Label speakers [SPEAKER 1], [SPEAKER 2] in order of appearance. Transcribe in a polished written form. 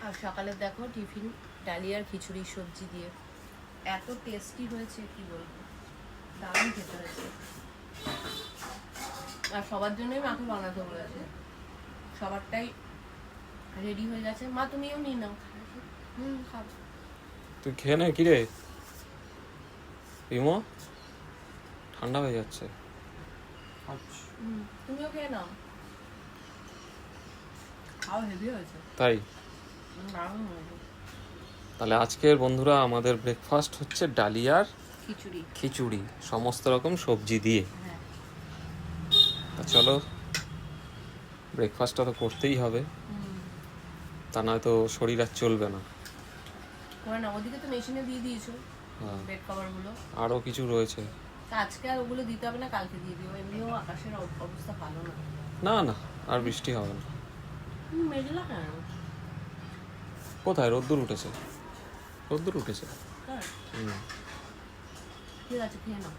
[SPEAKER 1] আর সকালে দেখো টিফিন ডালিয়ার খিচুড়ি সবজি দিয়ে এত টেস্টি হয়েছে কি বলবো, দারুণ খেতে হয়েছে। আর সবার জন্যই মাকে বানাতে বলেছে, সবারটাই রেডি হয়ে গেছে। মা তুমিও নিয়ে নাও। খাও।
[SPEAKER 2] তুই খেয়ে নে। কি রে রিমো, ঠান্ডা হয়ে যাচ্ছে।
[SPEAKER 1] তুমিও খেয়ে নাও, খাও, হেভি হয়েছে।
[SPEAKER 2] তাই
[SPEAKER 1] দারুণ হয়েছে।
[SPEAKER 2] তাহলে আজকের বন্ধুরা আমাদের ব্রেকফাস্ট হচ্ছে ডালিয়ার
[SPEAKER 1] খিচুড়ি।
[SPEAKER 2] খিচুড়ি সমস্ত রকম সবজি দিয়ে।
[SPEAKER 1] হ্যাঁ।
[SPEAKER 2] তা চলো, ব্রেকফাস্টটা তো করতেই হবে, তা নয়তো শরীর আর চলবে না।
[SPEAKER 1] করে না, ওদিকে তো মেশিনে দিয়ে দিয়েছো
[SPEAKER 2] হ্যাঁ,
[SPEAKER 1] বেড কভারগুলো।
[SPEAKER 2] আরও কিছু রয়েছে।
[SPEAKER 1] তা আজকে আর ওগুলো দিতে হবে না, কালকে দিয়ে দিও। এমনিও আকাশের অবস্থা ভালো না।
[SPEAKER 2] না না, আর বৃষ্টি হবে না।
[SPEAKER 1] মেঘলা কেন?
[SPEAKER 2] কোথায় রোদ্দুর উঠেছে, রোদ্দুর উঠেছে।
[SPEAKER 1] হ্যাঁ,
[SPEAKER 2] হুম।
[SPEAKER 1] ঠিক আছে, খেয়ে নাও।